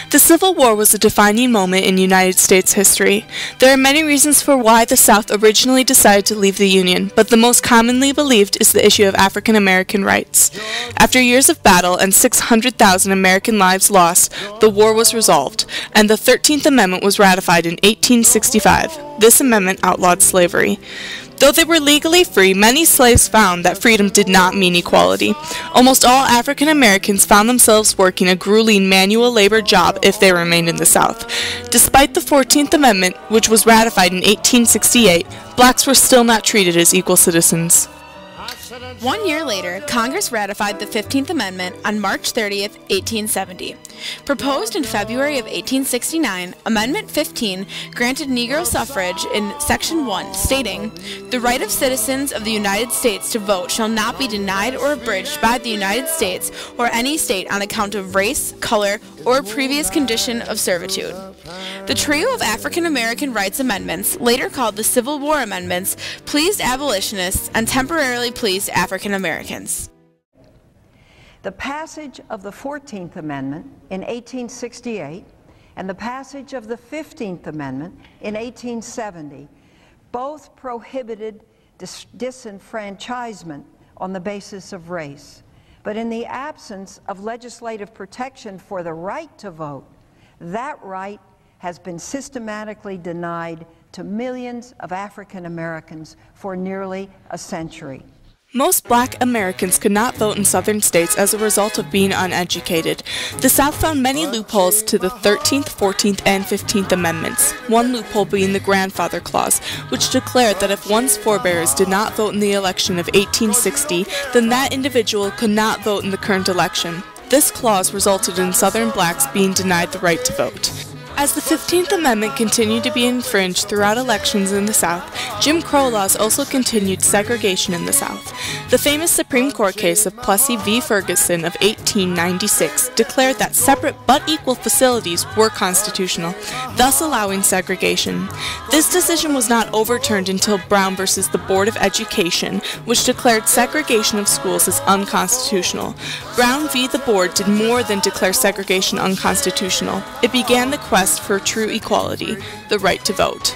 The Civil War was a defining moment in United States history. There are many reasons for why the South originally decided to leave the Union, but the most commonly believed is the issue of African American rights. After years of battle and 600,000 American lives lost, the war was resolved, and the 13th Amendment was ratified in 1865. This amendment outlawed slavery. Though they were legally free, many slaves found that freedom did not mean equality. Almost all African Americans found themselves working a grueling manual labor job if they remained in the South. Despite the 14th Amendment, which was ratified in 1868, blacks were still not treated as equal citizens. 1 year later, Congress ratified the 15th Amendment on March 30, 1870. Proposed in February of 1869, Amendment 15 granted Negro suffrage in Section 1, stating, "The right of citizens of the United States to vote shall not be denied or abridged by the United States or any state on account of race, color, or previous condition of servitude." The trio of African American rights amendments, later called the Civil War Amendments, pleased abolitionists and temporarily pleased African Americans. The passage of the 14th Amendment in 1868 and the passage of the 15th Amendment in 1870 both prohibited disenfranchisement on the basis of race. But in the absence of legislative protection for the right to vote, that right has been systematically denied to millions of African Americans for nearly a century. Most black Americans could not vote in southern states as a result of being uneducated. The South found many loopholes to the 13th, 14th, and 15th Amendments, one loophole being the Grandfather Clause, which declared that if one's forebears did not vote in the election of 1860, then that individual could not vote in the current election. This clause resulted in Southern blacks being denied the right to vote. As the 15th Amendment continued to be infringed throughout elections in the South, Jim Crow laws also continued segregation in the South. The famous Supreme Court case of Plessy v. Ferguson of 1896 declared that separate but equal facilities were constitutional, thus allowing segregation. This decision was not overturned until Brown v. the Board of Education, which declared segregation of schools as unconstitutional. Brown v. the Board did more than declare segregation unconstitutional. It began the quest for true equality, the right to vote.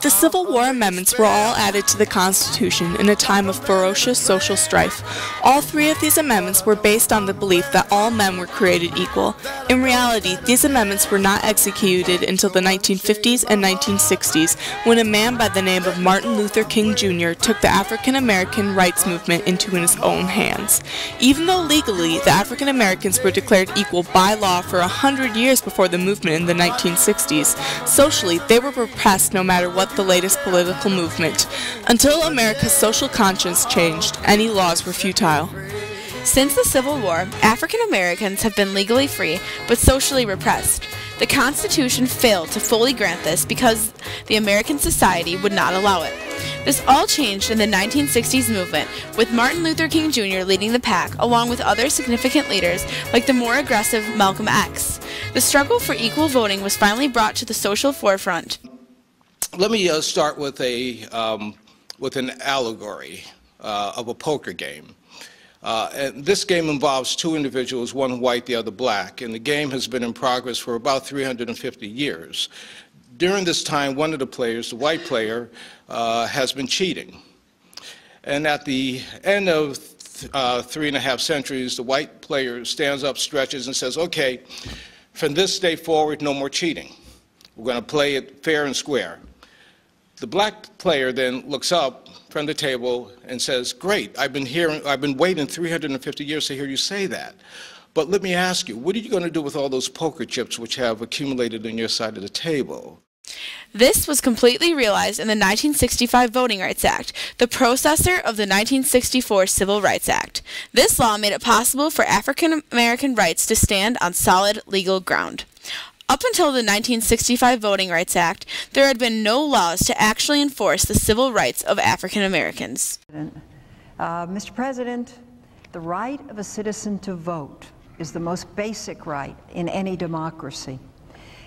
The Civil War amendments were all added to the Constitution in a time of ferocious social strife. All three of these amendments were based on the belief that all men were created equal. In reality, these amendments were not executed until the 1950s and 1960s, when a man by the name of Martin Luther King Jr. took the African American rights movement into his own hands. Even though legally the African Americans were declared equal by law for 100 years before the movement in the 1960s, socially they were repressed no matter what the latest political movement. Until America's social conscience changed, any laws were futile. Since the Civil War, African Americans have been legally free but socially repressed. The Constitution failed to fully grant this because the American society would not allow it. This all changed in the 1960s movement, with Martin Luther King Jr. leading the pack, along with other significant leaders like the more aggressive Malcolm X. The struggle for equal voting was finally brought to the social forefront. Let me start with an allegory of a poker game. And this game involves two individuals, one white, the other black, and the game has been in progress for about 350 years. During this time, one of the players, the white player, has been cheating. And at the end of 3.5 centuries, the white player stands up, stretches, and says, "Okay, from this day forward, no more cheating. We're going to play it fair and square." The black player then looks up from the table and says, "Great, I've been waiting 350 years to hear you say that. But let me ask you, what are you going to do with all those poker chips which have accumulated on your side of the table?" This was completely realized in the 1965 Voting Rights Act, the processor of the 1964 Civil Rights Act. This law made it possible for African American rights to stand on solid legal ground. Up until the 1965 Voting Rights Act, there had been no laws to actually enforce the civil rights of African Americans. Mr. President, the right of a citizen to vote is the most basic right in any democracy.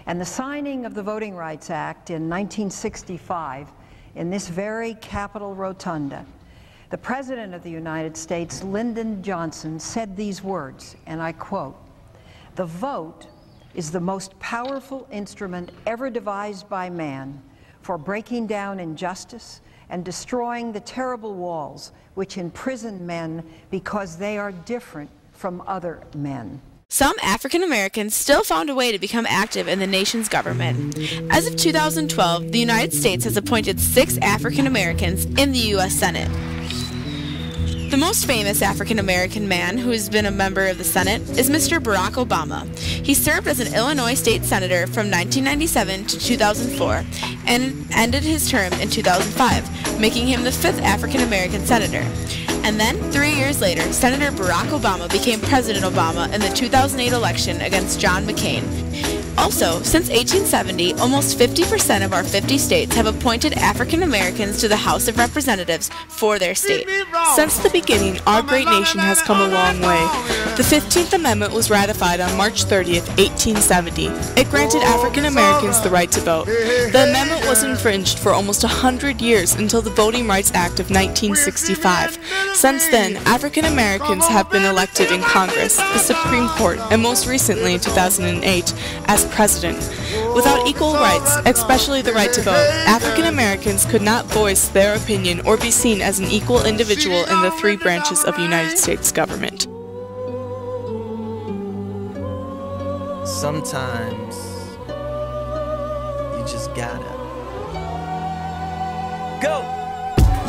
And the signing of the Voting Rights Act in 1965 in this very Capitol Rotunda, the President of the United States, Lyndon Johnson, said these words, and I quote, "The vote is the most powerful instrument ever devised by man for breaking down injustice and destroying the terrible walls which imprison men because they are different from other men. Some African Americans still found a way to become active in the nation's government. As of 2012, the United States has appointed 6 African Americans in the U.S. Senate. The most famous African American man who has been a member of the Senate is Mr. Barack Obama. He served as an Illinois state senator from 1997 to 2004 and ended his term in 2005, making him the 5th African American senator. And then, 3 years later, Senator Barack Obama became President Obama in the 2008 election against John McCain. Also, since 1870, almost 50% of our 50 states have appointed African Americans to the House of Representatives for their state. Since the beginning, our great nation has come a long way. The 15th Amendment was ratified on March 30th, 1870. It granted African Americans the right to vote. The amendment was infringed for almost 100 years until the Voting Rights Act of 1965. Since then, African Americans have been elected in Congress, the Supreme Court, and most recently in 2008, as president. Without equal rights, especially the right to vote, African Americans could not voice their opinion or be seen as an equal individual in the 3 branches of United States government. Sometimes you just gotta go.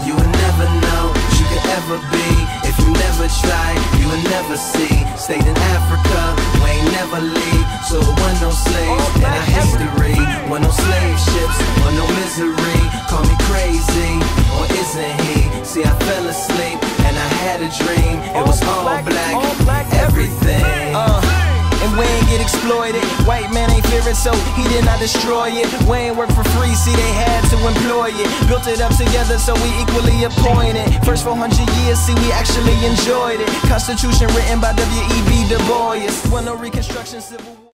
You will never know what you could ever be if you never try, you will never see. Stayed in Africa, we ain't never leave. So it wasn't no slaves in our history. Wasn't no slave ships, wasn't no misery. Call me crazy, or isn't he? See, I fell asleep and I had a dream. It was all black, everything. And we ain't get exploited. White man ain't fear it, so he did not destroy it. We ain't work for free, see they had to employ it. Built it up together, so we equally appointed. First 400 years, see we actually enjoyed it. Constitution written by W.E.B. Du Bois. When no Reconstruction, Civil War.